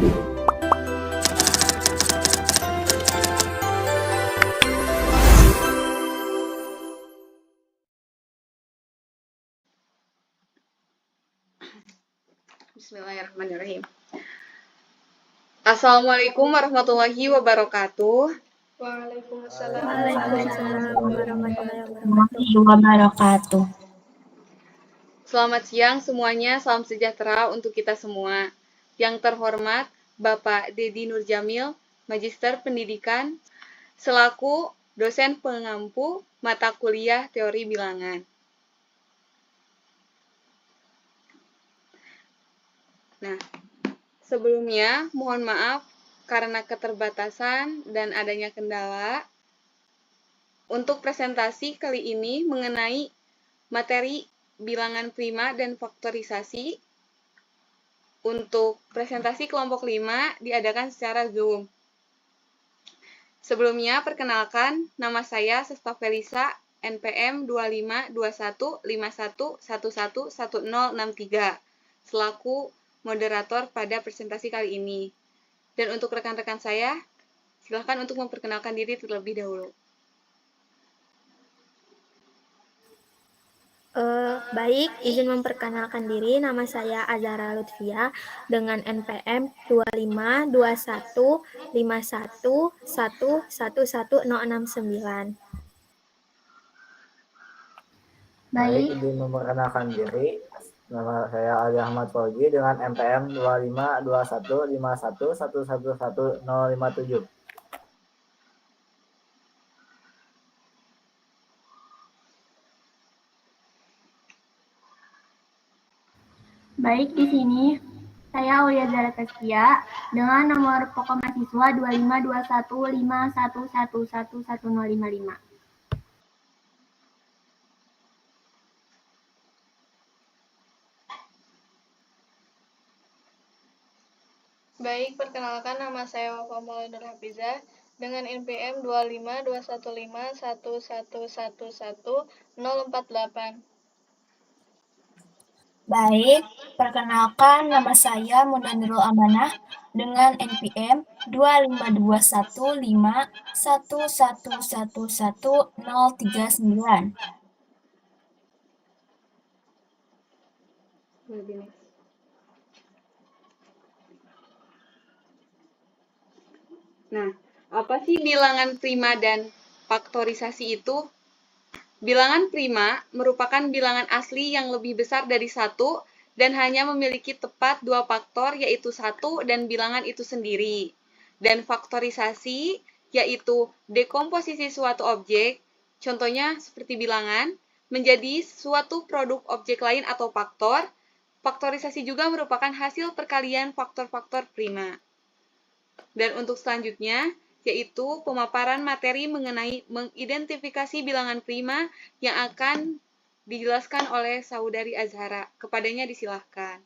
Bismillahirrahmanirrahim. Assalamualaikum warahmatullahi wabarakatuh. Waalaikumsalam warahmatullahi wabarakatuh. Selamat siang semuanya, salam sejahtera untuk kita semua. Yang terhormat Bapak Dedi Nurjamil, Magister Pendidikan, selaku dosen pengampu mata kuliah teori bilangan. Nah, sebelumnya mohon maaf karena keterbatasan dan adanya kendala. Untuk presentasi kali ini mengenai materi bilangan prima dan faktorisasi. Untuk presentasi kelompok 5 diadakan secara Zoom. Sebelumnya, perkenalkan, nama saya Sesta Felisa, NPM 252151111063, selaku moderator pada presentasi kali ini. Dan untuk rekan-rekan saya, silakan untuk memperkenalkan diri terlebih dahulu. Baik, izin memperkenalkan diri. Nama saya Azhara Lutfia dengan NPM 252151111069. Baik, izin memperkenalkan diri. Nama saya Ali Ahmad Fauzi dengan NPM 252151111057. Baik, di sini saya Aulia Zara Taskia dengan nomor pokok mahasiswa 252151111055. Baik, perkenalkan nama saya Wafa Maulana Hafiza dengan NPM 252151111048. Baik, perkenalkan nama saya Munanirul Amanah dengan NPM 25151111039. Nah, apa sih bilangan prima dan faktorisasi itu? Bilangan prima merupakan bilangan asli yang lebih besar dari 1 dan hanya memiliki tepat 2 faktor, yaitu 1 dan bilangan itu sendiri. Dan faktorisasi yaitu dekomposisi suatu objek, contohnya seperti bilangan, menjadi suatu produk objek lain atau faktor. Faktorisasi juga merupakan hasil perkalian faktor-faktor prima. Dan untuk selanjutnya, yaitu pemaparan materi mengenai mengidentifikasi bilangan prima yang akan dijelaskan oleh Saudari Azhara. Kepadanya disilahkan.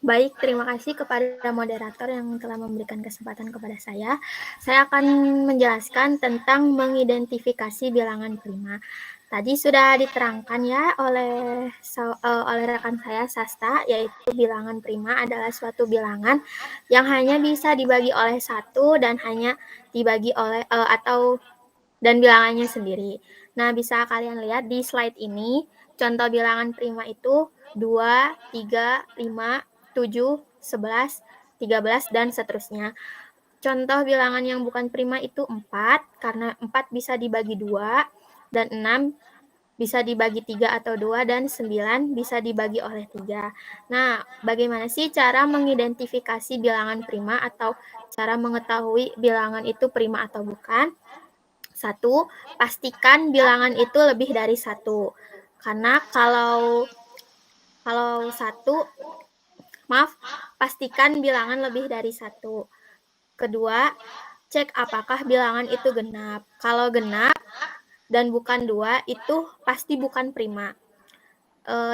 Baik, terima kasih kepada moderator yang telah memberikan kesempatan kepada saya. Saya akan menjelaskan tentang mengidentifikasi bilangan prima. Tadi sudah diterangkan ya oleh rekan saya Sasta, yaitu bilangan prima adalah suatu bilangan yang hanya bisa dibagi oleh 1 dan hanya dibagi oleh dan bilangannya sendiri. Nah, bisa kalian lihat di slide ini, contoh bilangan prima itu 2, 3, 5, 7, 11, 13, dan seterusnya. Contoh bilangan yang bukan prima itu 4, karena 4 bisa dibagi 2, dan 6 bisa dibagi 3 atau 2, dan 9 bisa dibagi oleh 3. Nah, bagaimana sih cara mengidentifikasi bilangan prima atau cara mengetahui bilangan itu prima atau bukan? 1, pastikan bilangan itu lebih dari 1. Karena kalau 1, pastikan bilangan lebih dari 1. Kedua, cek apakah bilangan itu genap. Kalau genap dan bukan 2, itu pasti bukan prima.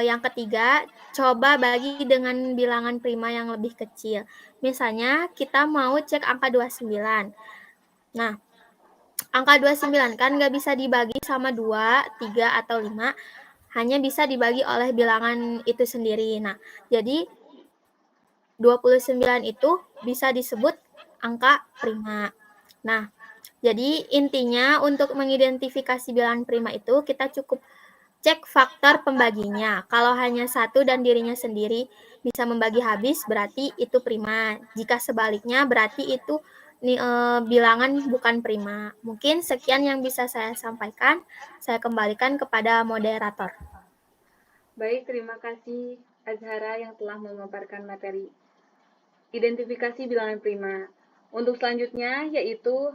Yang ketiga, coba bagi dengan bilangan prima yang lebih kecil. Misalnya, kita mau cek angka 29. Nah, angka 29 kan nggak bisa dibagi sama 2, 3, atau 5. Hanya bisa dibagi oleh bilangan itu sendiri. Nah, jadi 29 itu bisa disebut angka prima. Nah, jadi intinya untuk mengidentifikasi bilangan prima itu kita cukup cek faktor pembaginya. Kalau hanya satu dan dirinya sendiri bisa membagi habis, berarti itu prima. Jika sebaliknya, berarti itu bilangan bukan prima. Mungkin sekian yang bisa saya sampaikan. Saya kembalikan kepada moderator. Baik, terima kasih Azhara yang telah memaparkan materi identifikasi bilangan prima. Untuk selanjutnya yaitu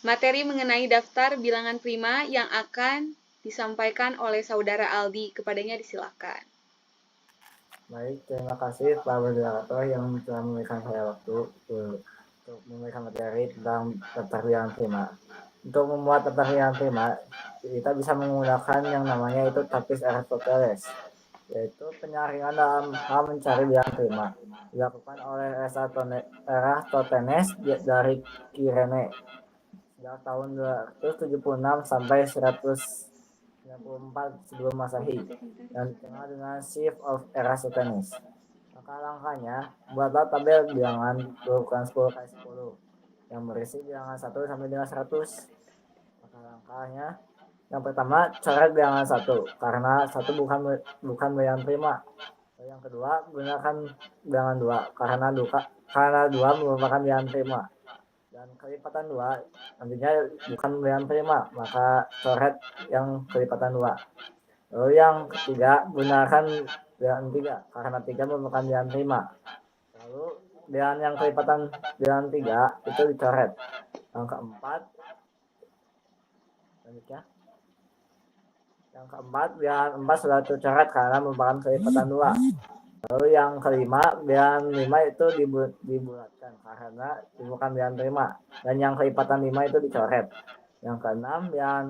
materi mengenai daftar bilangan prima yang akan disampaikan oleh saudara Aldi. Kepadanya disilakan. Baik, terima kasih Pak Moderator yang telah memberikan saya waktu untuk memberikan materi tentang daftar bilangan prima. Untuk membuat daftar bilangan prima, kita bisa menggunakan yang namanya itu tapis Aristoteles, yaitu penyaringan dalam hal mencari bilangan prima. Dilakukan oleh Eratosthenes dari Kirene sejak tahun 276 sampai 194 sebelum Masehi dan dikenal dengan Shift of Eratosthenes. Maka langkahnya, buatlah tabel bilangan berukuran 10 kali 10 yang berisi bilangan 1 sampai dengan 100. Maka langkahnya, yang pertama, coret bilangan 1 karena 1 bukan bilangan prima. Yang kedua, gunakan bilangan 2 karena 2 merupakan bilangan prima. Dan kelipatan 2 nantinya bukan bilangan prima, maka coret yang kelipatan 2. Lalu yang ketiga, gunakan bilangan 3 karena 3 merupakan bilangan prima. Lalu bilangan yang kelipatan bilangan 3 itu dicoret. Yang keempat, selanjutnya. Yang keempat, bilangan 4 sudah tercoret karena merupakan kelipatan 2. Lalu yang kelima, bilangan 5 itu dibulatkan karena bukan bilangan prima. Dan yang kelipatan 5 itu dicoret. Yang keenam, bilangan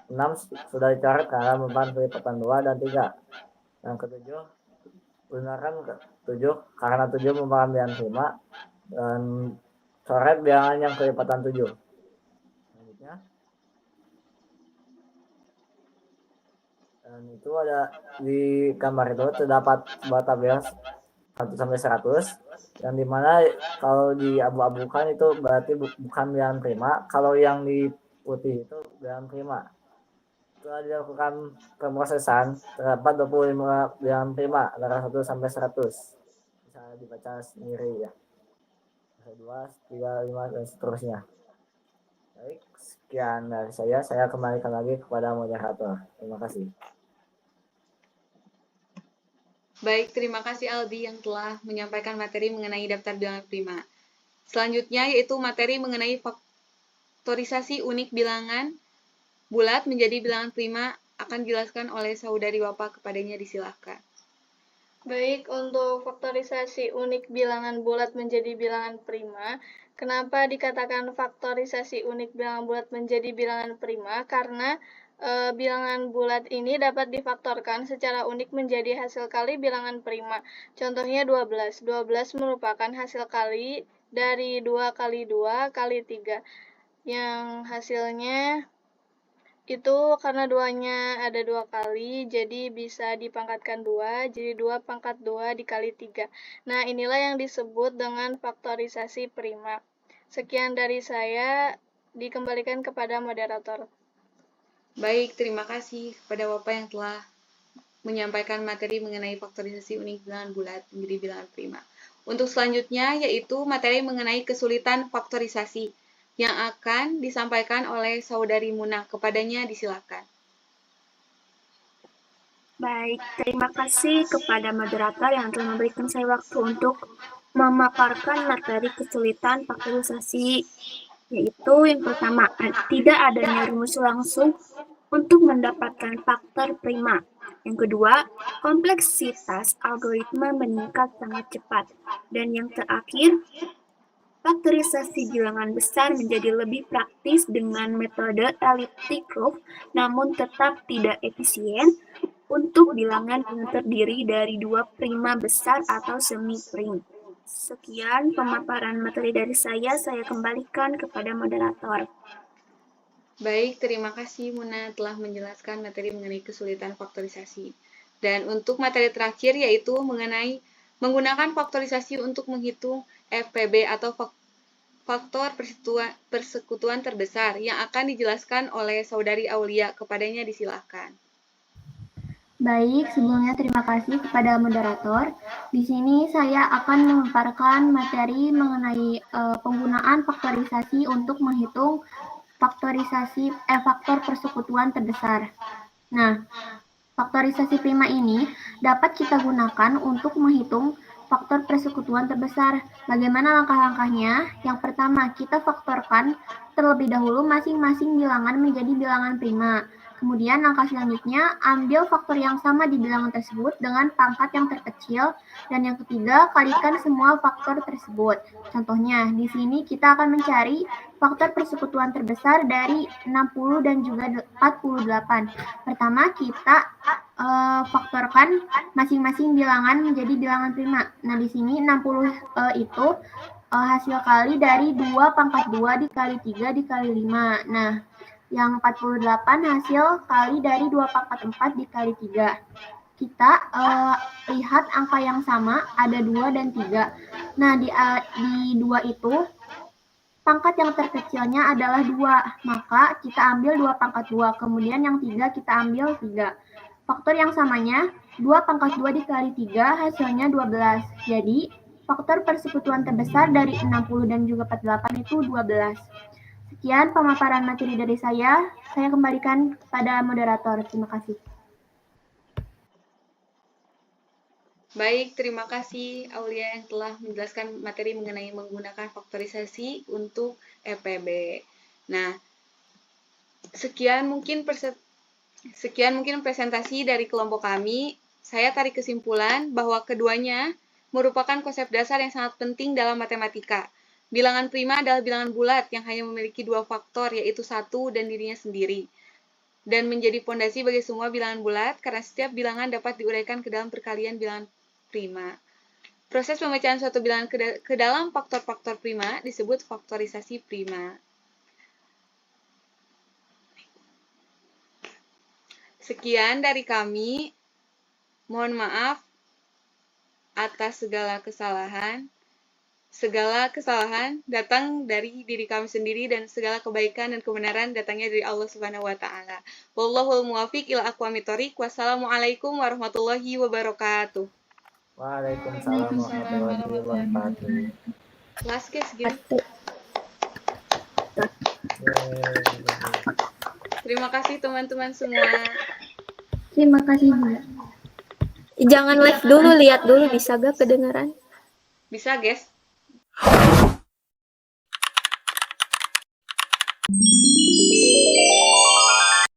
6 sudah dicoret karena merupakan kelipatan 2 dan 3. Yang ketujuh, gunakan 7 karena 7 merupakan bilangan prima. Dan coret bilangan yang kelipatan 7. Selanjutnya. Dan itu ada di gambar itu terdapat sebuah tabel 1 sampai 100 yang dimana kalau diabu-abukan itu berarti bukan bilangan prima, kalau yang di putih itu bilangan prima. Setelah dilakukan pemrosesan terdapat 25 bilangan prima antara 1 sampai 100. Bisa dibaca sendiri ya. 1, 2, 3, 5 dan seterusnya. Baik, sekian dari saya kembalikan lagi kepada moderator. Terima kasih. Baik, terima kasih Aldi yang telah menyampaikan materi mengenai daftar bilangan prima. Selanjutnya yaitu materi mengenai faktorisasi unik bilangan bulat menjadi bilangan prima akan dijelaskan oleh saudari Wapa. Kepadanya disilahkan. Baik, untuk faktorisasi unik bilangan bulat menjadi bilangan prima, kenapa dikatakan faktorisasi unik bilangan bulat menjadi bilangan prima? Karena bilangan bulat ini dapat difaktorkan secara unik menjadi hasil kali bilangan prima. Contohnya 12. 12 merupakan hasil kali dari 2 kali 2 kali 3. Yang hasilnya itu karena 2-nya ada 2 kali, jadi bisa dipangkatkan 2, jadi 2 pangkat 2 dikali 3. Nah, inilah yang disebut dengan faktorisasi prima. Sekian dari saya, dikembalikan kepada moderator. Baik, terima kasih kepada Bapak yang telah menyampaikan materi mengenai faktorisasi unik bilangan bulat menjadi bilangan prima. Untuk selanjutnya yaitu materi mengenai kesulitan faktorisasi yang akan disampaikan oleh saudari Muna. Kepadanya disilakan. Baik, terima kasih kepada moderator yang telah memberikan saya waktu untuk memaparkan materi kesulitan faktorisasi, yaitu yang pertama, tidak adanya rumus langsung untuk mendapatkan faktor prima. Yang kedua, kompleksitas algoritma meningkat sangat cepat. Dan yang terakhir, faktorisasi bilangan besar menjadi lebih praktis dengan metode elliptic curve, namun tetap tidak efisien untuk bilangan yang terdiri dari 2 prima besar atau semi-prim. Sekian pemaparan materi dari saya kembalikan kepada moderator. Baik, terima kasih Muna telah menjelaskan materi mengenai kesulitan faktorisasi. Dan untuk materi terakhir yaitu mengenai Menggunakan faktorisasi untuk menghitung FPB atau faktor persekutuan terbesar yang akan dijelaskan oleh Saudari Aulia. Kepadanya disilahkan. Baik, sebelumnya terima kasih kepada moderator. Di sini saya akan memaparkan materi mengenai penggunaan faktorisasi untuk menghitung faktor persekutuan terbesar. Nah, faktorisasi prima ini dapat kita gunakan untuk menghitung faktor persekutuan terbesar. Bagaimana langkah-langkahnya? Yang pertama, kita faktorkan terlebih dahulu masing-masing bilangan menjadi bilangan prima. Kemudian langkah selanjutnya, ambil faktor yang sama di bilangan tersebut dengan pangkat yang terkecil. Dan yang ketiga, kalikan semua faktor tersebut. Contohnya, di sini kita akan mencari faktor persekutuan terbesar dari 60 dan juga 48. Pertama, kita faktorkan masing-masing bilangan menjadi bilangan prima. Nah, di sini 60 itu hasil kali dari 2 pangkat 2 dikali 3 dikali 5. Nah, yang 48 hasil kali dari 2 pangkat 4 dikali 3. Kita lihat angka yang sama, ada 2 dan 3. Nah, di 2 itu, pangkat yang terkecilnya adalah 2, maka kita ambil 2 pangkat 2, kemudian yang 3 kita ambil 3. Faktor yang samanya, 2 pangkat 2 dikali 3 hasilnya 12. Jadi, faktor persekutuan terbesar dari 60 dan juga 48 itu 12. Sekian pemaparan materi dari saya kembalikan kepada moderator. Terima kasih. Baik, terima kasih Aulia yang telah menjelaskan materi mengenai menggunakan faktorisasi untuk FPB. Nah, sekian mungkin presentasi dari kelompok kami. Saya tarik kesimpulan bahwa keduanya merupakan konsep dasar yang sangat penting dalam matematika. Bilangan prima adalah bilangan bulat yang hanya memiliki 2 faktor, yaitu 1 dan dirinya sendiri. Dan menjadi fondasi bagi semua bilangan bulat, karena setiap bilangan dapat diuraikan ke dalam perkalian bilangan prima. Proses pemecahan suatu bilangan ke dalam faktor-faktor prima disebut faktorisasi prima. Sekian dari kami. Mohon maaf atas segala kesalahan. Segala kesalahan datang dari diri kami sendiri dan segala kebaikan dan kebenaran datangnya dari Allah Subhanahu wa taala. Wallahul muwaffiq ila aqwamit thoriq. Wassalamualaikum warahmatullahi wabarakatuh. Waalaikumsalam warahmatullahi wabarakatuh. Last case gitu. Terima kasih teman-teman semua. Terima kasih juga. Jangan live dulu, lihat dulu bisa gak kedengaran? Bisa, guys.